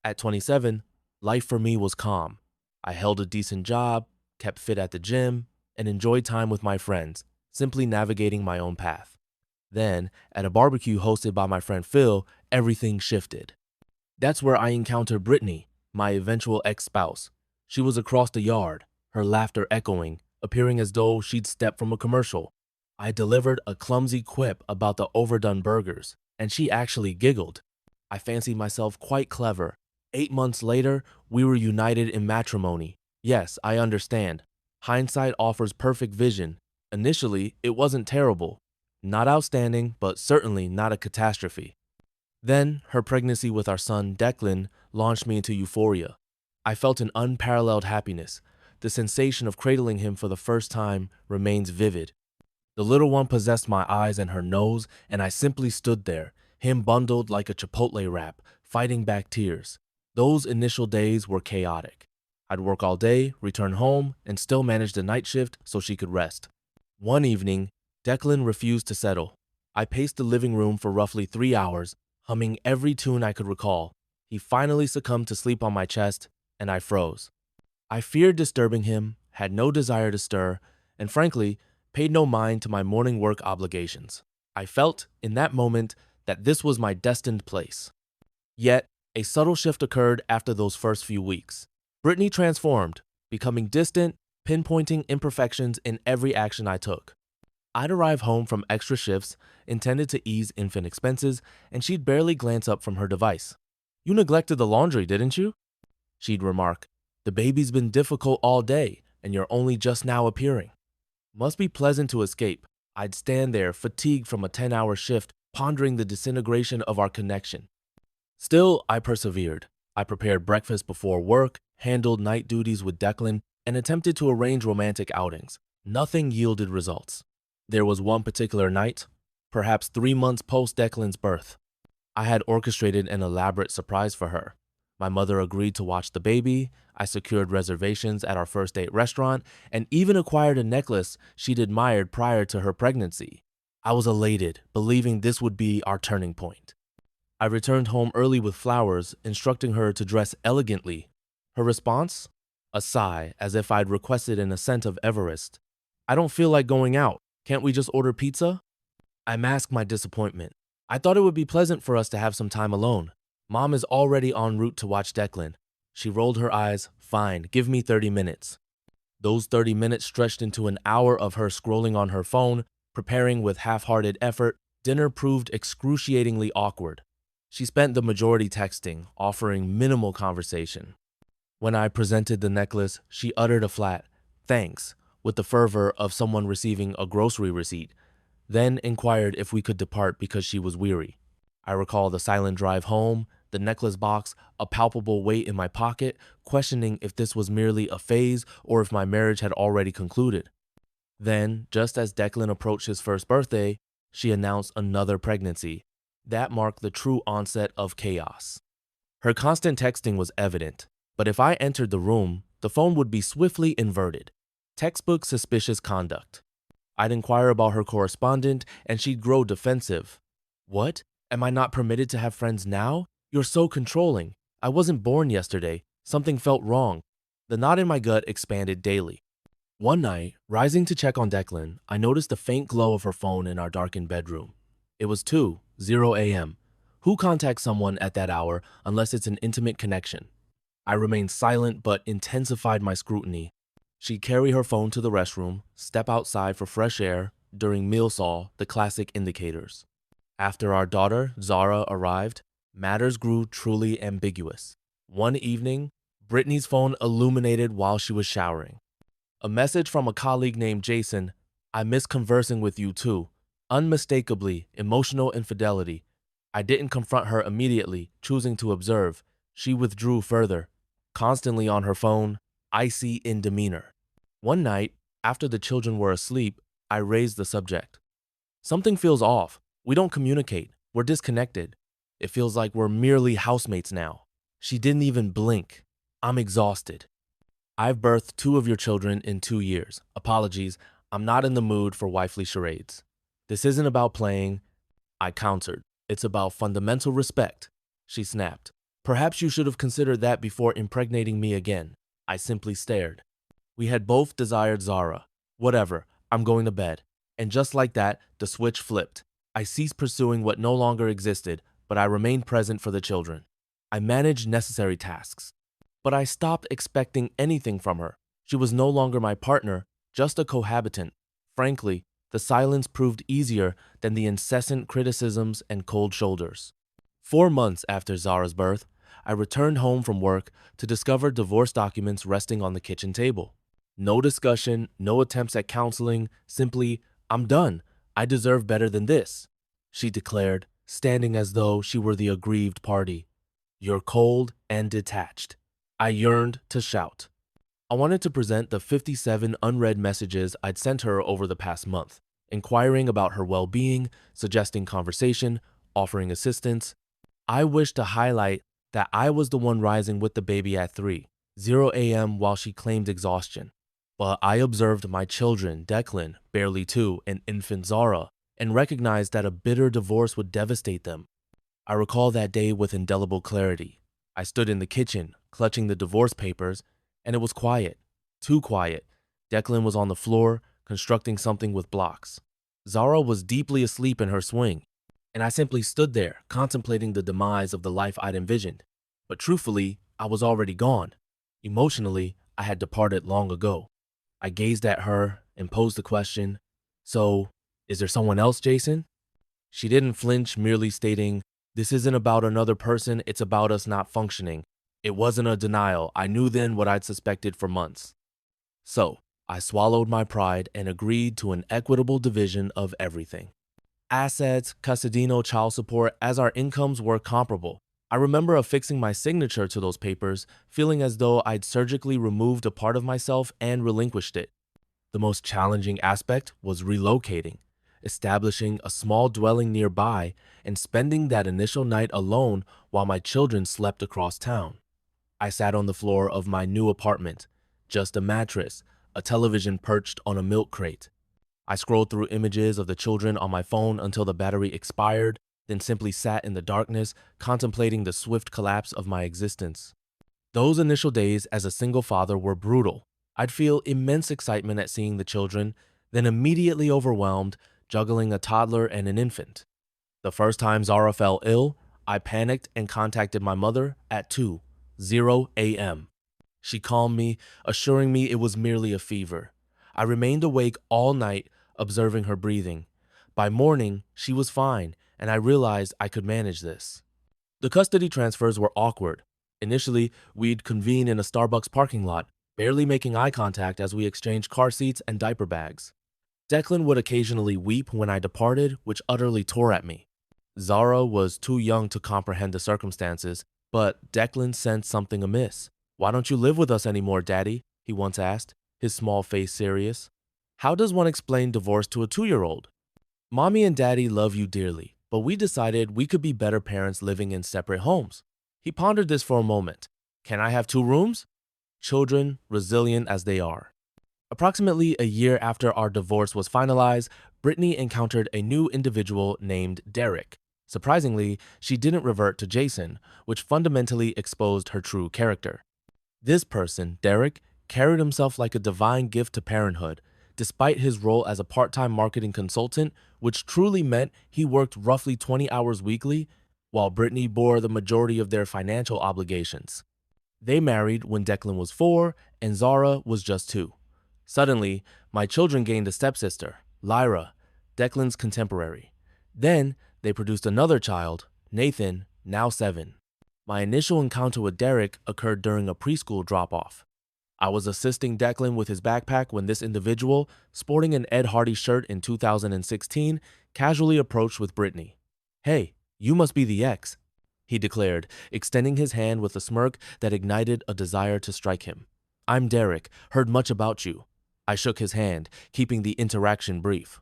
At 27, life for me was calm. I held a decent job, kept fit at the gym, and enjoyed time with my friends, simply navigating my own path. Then, at a barbecue hosted by my friend Phil, everything shifted. That's where I encountered Brittany, my eventual ex-spouse. She was across the yard, her laughter echoing, appearing as though she'd stepped from a commercial. I delivered a clumsy quip about the overdone burgers, and she actually giggled. I fancied myself quite clever. 8 months later, we were united in matrimony. Yes, I understand. Hindsight offers perfect vision. Initially, it wasn't terrible. Not outstanding, but certainly not a catastrophe. Then, her pregnancy with our son, Declan, launched me into euphoria. I felt an unparalleled happiness. The sensation of cradling him for the first time remains vivid. The little one possessed my eyes and her nose, and I simply stood there, him bundled like a Chipotle wrap, fighting back tears. Those initial days were chaotic. I'd work all day, return home, and still manage the night shift so she could rest. One evening, Declan refused to settle. I paced the living room for roughly 3 hours, humming every tune I could recall. He finally succumbed to sleep on my chest, and I froze. I feared disturbing him, had no desire to stir, and frankly, paid no mind to my morning work obligations. I felt, in that moment, that this was my destined place. Yet, a subtle shift occurred after those first few weeks. Brittany transformed, becoming distant, pinpointing imperfections in every action I took. I'd arrive home from extra shifts, intended to ease infant expenses, and she'd barely glance up from her device. "You neglected the laundry, didn't you?" She'd remark, "The baby's been difficult all day, and you're only just now appearing." Must be pleasant to escape. I'd stand there, fatigued from a 10-hour shift, pondering the disintegration of our connection. Still, I persevered. I prepared breakfast before work, handled night duties with Declan, and attempted to arrange romantic outings. Nothing yielded results. There was one particular night, perhaps 3 months post Declan's birth. I had orchestrated an elaborate surprise for her. My mother agreed to watch the baby, I secured reservations at our first date restaurant, and even acquired a necklace she'd admired prior to her pregnancy. I was elated, believing this would be our turning point. I returned home early with flowers, instructing her to dress elegantly. Her response? A sigh, as if I'd requested an ascent of Everest. "I don't feel like going out. Can't we just order pizza?" I masked my disappointment. I thought it would be pleasant for us to have some time alone. Mom is already en route to watch Declan. She rolled her eyes. "Fine, give me 30 minutes. Those 30 minutes stretched into an hour of her scrolling on her phone, preparing with half-hearted effort. Dinner proved excruciatingly awkward. She spent the majority texting, offering minimal conversation. When I presented the necklace, she uttered a flat, "Thanks," with the fervor of someone receiving a grocery receipt, then inquired if we could depart because she was weary. I recall the silent drive home, the necklace box, a palpable weight in my pocket, questioning if this was merely a phase or if my marriage had already concluded. Then, just as Declan approached his first birthday, she announced another pregnancy. That marked the true onset of chaos. Her constant texting was evident, but if I entered the room, the phone would be swiftly inverted. Textbook suspicious conduct. I'd inquire about her correspondent, and she'd grow defensive. "What? Am I not permitted to have friends now? You're so controlling. I wasn't born yesterday. Something felt wrong." The knot in my gut expanded daily. One night, rising to check on Declan, I noticed the faint glow of her phone in our darkened bedroom. It was 2:00 a.m. Who contacts someone at that hour unless it's an intimate connection? I remained silent but intensified my scrutiny. She'd carry her phone to the restroom, step outside for fresh air. During meal saw, the classic indicators. After our daughter, Zara, arrived, matters grew truly ambiguous. One evening, Brittany's phone illuminated while she was showering. A message from a colleague named Jason. "I miss conversing with you too." Unmistakably, emotional infidelity. I didn't confront her immediately, choosing to observe. She withdrew further, constantly on her phone, icy in demeanor. One night, after the children were asleep, I raised the subject. "Something feels off. We don't communicate. We're disconnected. It feels like we're merely housemates now." She didn't even blink. "I'm exhausted. I've birthed 2 of your children in 2 years. Apologies, I'm not in the mood for wifely charades." "This isn't about playing," I countered. "It's about fundamental respect." She snapped. Perhaps you should have considered that before impregnating me again. I simply stared. We had both desired Zara. Whatever, I'm going to bed. And just like that, the switch flipped. I ceased pursuing what no longer existed, but I remained present for the children. I managed necessary tasks. But I stopped expecting anything from her. She was no longer my partner, just a cohabitant. Frankly, the silence proved easier than the incessant criticisms and cold shoulders. 4 months after Zara's birth, I returned home from work to discover divorce documents resting on the kitchen table. No discussion, no attempts at counseling, simply, I'm done. I deserve better than this, she declared, standing as though she were the aggrieved party. You're cold and detached. I yearned to shout. I wanted to present the 57 unread messages I'd sent her over the past month, inquiring about her well-being, suggesting conversation, offering assistance. I wished to highlight that I was the one rising with the baby at 3:00 a.m. while she claimed exhaustion. But I observed my children, Declan, barely 2, and infant Zara, and recognized that a bitter divorce would devastate them. I recall that day with indelible clarity. I stood in the kitchen, clutching the divorce papers, and it was quiet. Too quiet. Declan was on the floor, constructing something with blocks. Zara was deeply asleep in her swing, and I simply stood there, contemplating the demise of the life I'd envisioned. But truthfully, I was already gone. Emotionally, I had departed long ago. I gazed at her and posed the question, so, is there someone else, Jason? She didn't flinch, merely stating, this isn't about another person, it's about us not functioning. It wasn't a denial. I knew then what I'd suspected for months. So, I swallowed my pride and agreed to an equitable division of everything. Assets, custodino, child support, as our incomes were comparable. I remember affixing my signature to those papers, feeling as though I'd surgically removed a part of myself and relinquished it. The most challenging aspect was relocating, establishing a small dwelling nearby, and spending that initial night alone while my children slept across town. I sat on the floor of my new apartment, just a mattress, a television perched on a milk crate. I scrolled through images of the children on my phone until the battery expired, then simply sat in the darkness, contemplating the swift collapse of my existence. Those initial days as a single father were brutal. I'd feel immense excitement at seeing the children, then immediately overwhelmed, juggling a toddler and an infant. The first time Zara fell ill, I panicked and contacted my mother at 2:00 a.m. She calmed me, assuring me it was merely a fever. I remained awake all night, observing her breathing. By morning, she was fine, and I realized I could manage this. The custody transfers were awkward. Initially, we'd convene in a Starbucks parking lot, barely making eye contact as we exchanged car seats and diaper bags. Declan would occasionally weep when I departed, which utterly tore at me. Zara was too young to comprehend the circumstances, but Declan sensed something amiss. Why don't you live with us anymore, Daddy? He once asked, his small face serious. How does one explain divorce to a 2-year-old? Mommy and Daddy love you dearly, but we decided we could be better parents living in separate homes. He pondered this for a moment. Can I have 2 rooms? Children, resilient as they are. Approximately a year after our divorce was finalized, Brittany encountered a new individual named Derek. Surprisingly, she didn't revert to Jason, which fundamentally exposed her true character. This person, Derek, carried himself like a divine gift to parenthood, despite his role as a part-time marketing consultant, which truly meant he worked roughly 20 hours weekly, while Brittany bore the majority of their financial obligations. They married when Declan was 4 and Zara was just 2. Suddenly, my children gained a stepsister, Lyra, Declan's contemporary. Then, they produced another child, Nathan, now 7. My initial encounter with Derek occurred during a preschool drop-off. I was assisting Declan with his backpack when this individual, sporting an Ed Hardy shirt in 2016, casually approached with Brittany. Hey, you must be the ex, he declared, extending his hand with a smirk that ignited a desire to strike him. I'm Derek, heard much about you. I shook his hand, keeping the interaction brief.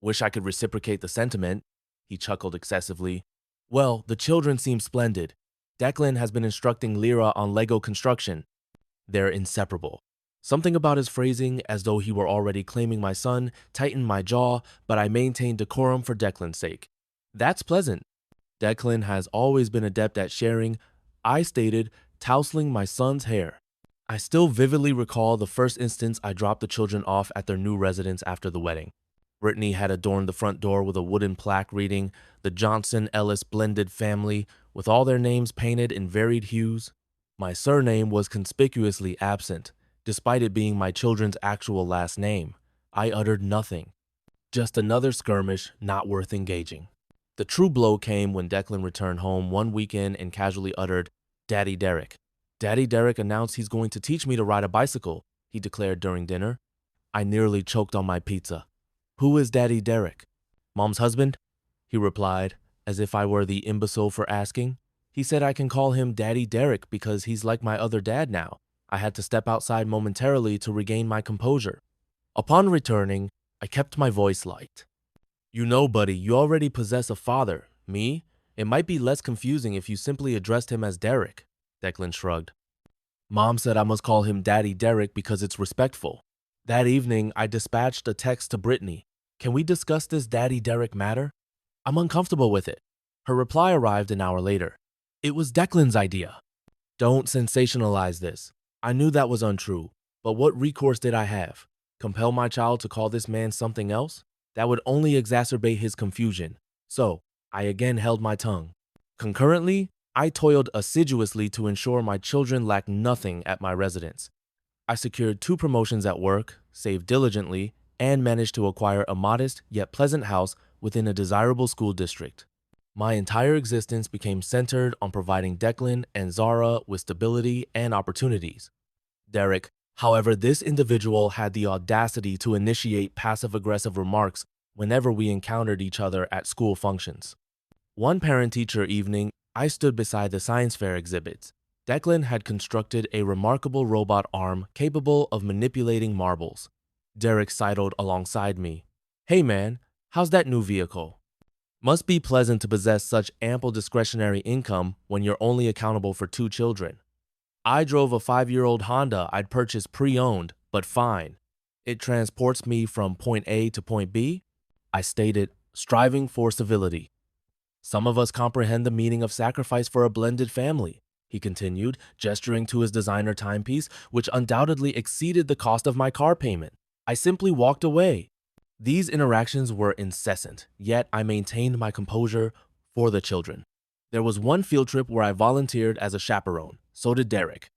Wish I could reciprocate the sentiment, he chuckled excessively. Well, the children seem splendid. Declan has been instructing Lyra on Lego construction. They're inseparable. Something about his phrasing, as though he were already claiming my son, tightened my jaw, but I maintained decorum for Declan's sake. That's pleasant. Declan has always been adept at sharing, I stated, tousling my son's hair. I still vividly recall the first instance I dropped the children off at their new residence after the wedding. Brittany had adorned the front door with a wooden plaque reading, "The Johnson Ellis Blended Family," with all their names painted in varied hues. My surname was conspicuously absent, despite it being my children's actual last name. I uttered nothing. Just another skirmish not worth engaging. The true blow came when Declan returned home one weekend and casually uttered, "Daddy Derek." Daddy Derek announced he's going to teach me to ride a bicycle, he declared during dinner. I nearly choked on my pizza. "Who is Daddy Derek?" "Mom's husband," he replied, as if I were the imbecile for asking. He said I can call him Daddy Derek because he's like my other dad now. I had to step outside momentarily to regain my composure. Upon returning, I kept my voice light. "You know, buddy, you already possess a father. Me? It might be less confusing if you simply addressed him as Derek," Declan shrugged. "Mom said I must call him Daddy Derek because it's respectful." That evening, I dispatched a text to Brittany. "Can we discuss this Daddy Derek matter? I'm uncomfortable with it." Her reply arrived an hour later. "It was Declan's idea." Don't sensationalize this. I knew that was untrue, but what recourse did I have? Compel my child to call this man something else? That would only exacerbate his confusion. So, I again held my tongue. Concurrently, I toiled assiduously to ensure my children lacked nothing at my residence. I secured 2 promotions at work, saved diligently, and managed to acquire a modest yet pleasant house within a desirable school district. My entire existence became centered on providing Declan and Zara with stability and opportunities. Derek, however, this individual had the audacity to initiate passive-aggressive remarks whenever we encountered each other at school functions. One parent-teacher evening, I stood beside the science fair exhibits. Declan had constructed a remarkable robot arm capable of manipulating marbles. Derek sidled alongside me. "Hey man, how's that new vehicle?" Must be pleasant to possess such ample discretionary income when you're only accountable for 2 children. I drove a 5-year-old Honda I'd purchased pre-owned, but fine. It transports me from point A to point B, I stated, striving for civility. Some of us comprehend the meaning of sacrifice for a blended family, he continued, gesturing to his designer timepiece, which undoubtedly exceeded the cost of my car payment. I simply walked away. These interactions were incessant, yet I maintained my composure for the children. There was one field trip where I volunteered as a chaperone. So did Derek.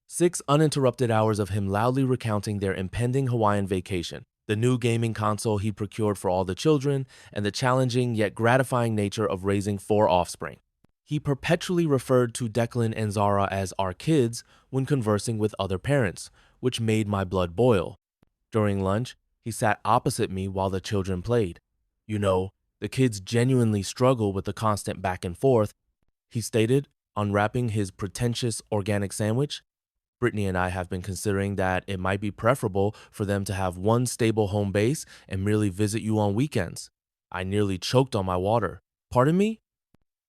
6 uninterrupted hours of him loudly recounting their impending Hawaiian vacation, the new gaming console he procured for all the children, and the challenging yet gratifying nature of raising 4 offspring. He perpetually referred to Declan and Zara as our kids when conversing with other parents, which made my blood boil. During lunch, he sat opposite me while the children played. "You know, the kids genuinely struggle with the constant back and forth," he stated, unwrapping his pretentious organic sandwich. "Brittany and I have been considering that it might be preferable for them to have one stable home base and merely visit you on weekends." I nearly choked on my water. "Pardon me?"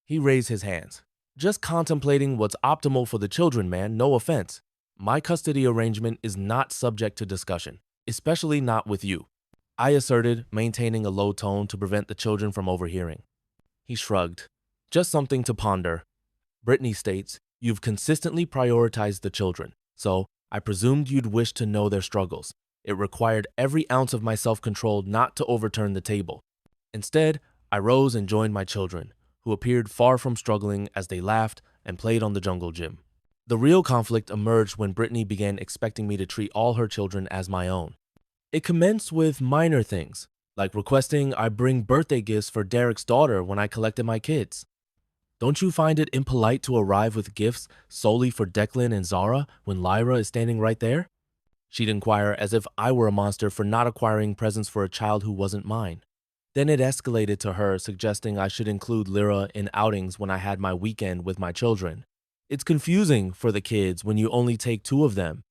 He raised his hands. "Just contemplating what's optimal for the children, man, no offense. My custody arrangement is not subject to discussion, especially not with you," I asserted, maintaining a low tone to prevent the children from overhearing. He shrugged. "Just something to ponder." Brittany states, "You've consistently prioritized the children, so I presumed you'd wish to know their struggles. It required every ounce of my self-control not to overturn the table. Instead, I rose and joined my children, who appeared far from struggling as they laughed and played on the jungle gym. The real conflict emerged when Brittany began expecting me to treat all her children as my own. It commenced with minor things, like requesting I bring birthday gifts for Derek's daughter when I collected my kids. "Don't you find it impolite to arrive with gifts solely for Declan and Zara when Lyra is standing right there?" She'd inquire as if I were a monster for not acquiring presents for a child who wasn't mine. Then it escalated to her suggesting I should include Lyra in outings when I had my weekend with my children. "It's confusing for the kids when you only take 2 of them,"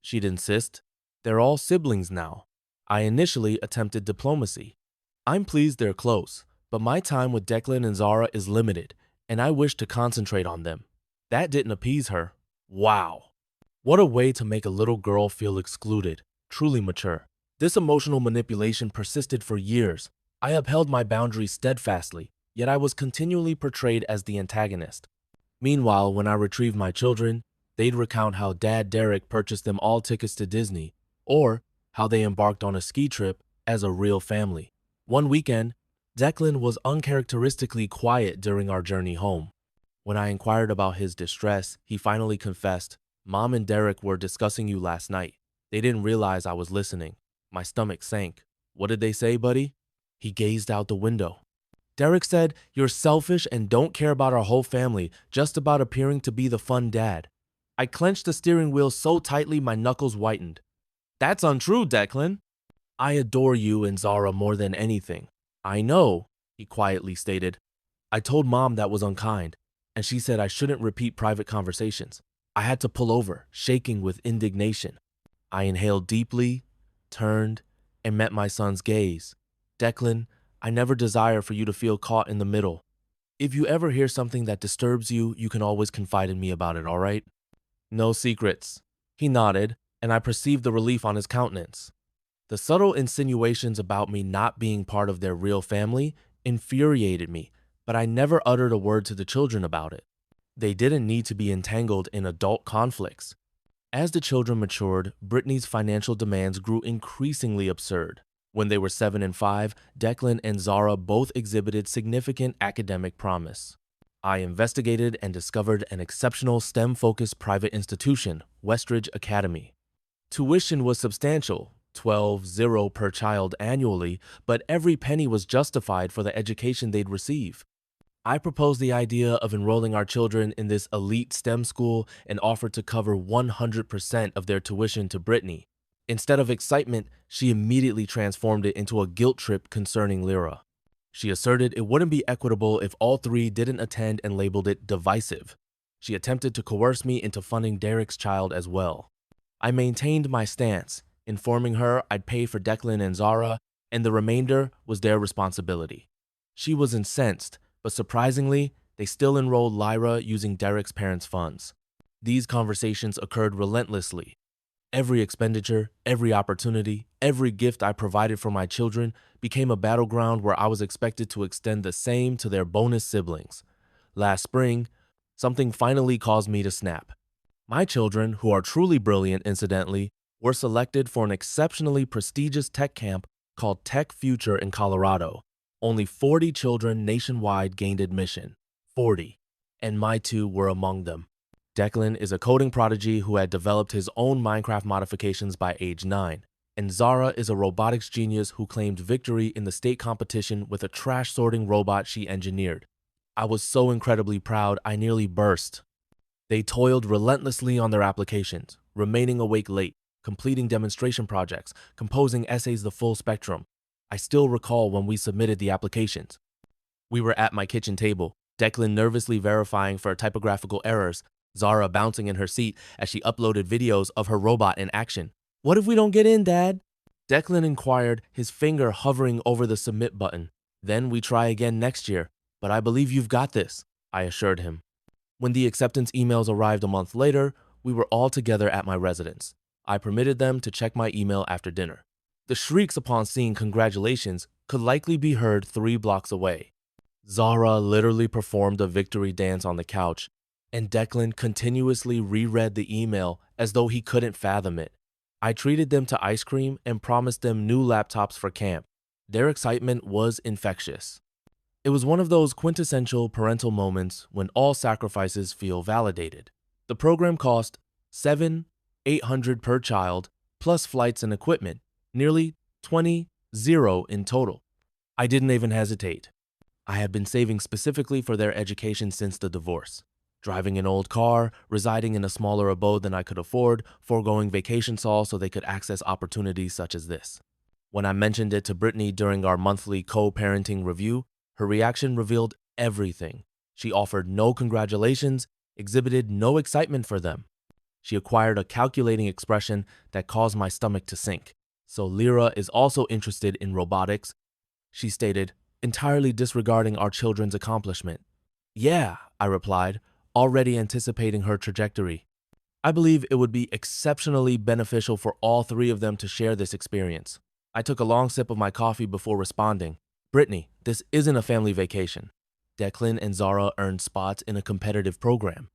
she'd insist. "They're all siblings now." I initially attempted diplomacy. "I'm pleased they're close, but my time with Declan and Zara is limited, and I wish to concentrate on them." That didn't appease her. Wow. What a way to make a little girl feel excluded, truly mature. This emotional manipulation persisted for years. I upheld my boundaries steadfastly, yet I was continually portrayed as the antagonist. Meanwhile, when I retrieved my children, they'd recount how Dad Derek purchased them all tickets to Disney, or how they embarked on a ski trip as a real family. One weekend, Declan was uncharacteristically quiet during our journey home. When I inquired about his distress, he finally confessed, "Mom and Derek were discussing you last night. They didn't realize I was listening." My stomach sank. "What did they say, buddy?" He gazed out the window. "Derek said, 'You're selfish and don't care about our whole family, just about appearing to be the fun dad.'" I clenched the steering wheel so tightly my knuckles whitened. "That's untrue, Declan." "I adore you and Zara more than anything." "I know," he quietly stated. "I told Mom that was unkind, and she said I shouldn't repeat private conversations." I had to pull over, shaking with indignation. I inhaled deeply, turned, and met my son's gaze. "Declan, I never desire for you to feel caught in the middle. If you ever hear something that disturbs you, you can always confide in me about it, all right?" "No secrets." He nodded, and I perceived the relief on his countenance. The subtle insinuations about me not being part of their real family infuriated me, but I never uttered a word to the children about it. They didn't need to be entangled in adult conflicts. As the children matured, Brittany's financial demands grew increasingly absurd. When they were 7 and 5, Declan and Zara both exhibited significant academic promise. I investigated and discovered an exceptional STEM-focused private institution, Westridge Academy. Tuition was substantial, $12,000 per child annually, but every penny was justified for the education they'd receive. I proposed the idea of enrolling our children in this elite STEM school and offered to cover 100% of their tuition to Brittany. Instead of excitement, she immediately transformed it into a guilt trip concerning Lyra. She asserted it wouldn't be equitable if all three didn't attend and labeled it divisive. She attempted to coerce me into funding Derek's child as well. I maintained my stance, informing her I'd pay for Declan and Zara, and the remainder was their responsibility. She was incensed, but surprisingly, they still enrolled Lyra using Derek's parents' funds. These conversations occurred relentlessly. Every expenditure, every opportunity, every gift I provided for my children became a battleground where I was expected to extend the same to their bonus siblings. Last spring, something finally caused me to snap. My children, who are truly brilliant incidentally, were selected for an exceptionally prestigious tech camp called Tech Future in Colorado. Only 40 children nationwide gained admission. 40. And my two were among them. Declan is a coding prodigy who had developed his own Minecraft modifications by age 9. And Zara is a robotics genius who claimed victory in the state competition with a trash sorting robot she engineered. I was so incredibly proud I nearly burst. They toiled relentlessly on their applications, remaining awake late, completing demonstration projects, composing essays the full spectrum. I still recall when we submitted the applications. We were at my kitchen table, Declan nervously verifying for typographical errors, Zara bouncing in her seat as she uploaded videos of her robot in action. "What if we don't get in, Dad?" Declan inquired, his finger hovering over the submit button. "Then we try again next year, but I believe you've got this," I assured him. When the acceptance emails arrived a month later, we were all together at my residence. I permitted them to check my email after dinner. The shrieks upon seeing congratulations could likely be heard 3 blocks away. Zara literally performed a victory dance on the couch, and Declan continuously reread the email as though he couldn't fathom it. I treated them to ice cream and promised them new laptops for camp. Their excitement was infectious. It was one of those quintessential parental moments when all sacrifices feel validated. The program cost $7,800 per child, plus flights and equipment, nearly $20,000 in total. I didn't even hesitate. I had been saving specifically for their education since the divorce. Driving an old car, residing in a smaller abode than I could afford, foregoing vacation saw so they could access opportunities such as this. When I mentioned it to Brittany during our monthly co-parenting review, her reaction revealed everything. She offered no congratulations, exhibited no excitement for them. She acquired a calculating expression that caused my stomach to sink. "So Lyra is also interested in robotics," she stated, entirely disregarding our children's accomplishment. "Yeah," I replied, already anticipating her trajectory. I believe it would be exceptionally beneficial for all 3 of them to share this experience. I took a long sip of my coffee before responding. "Brittany, this isn't a family vacation." Declan and Zara earned spots in a competitive program.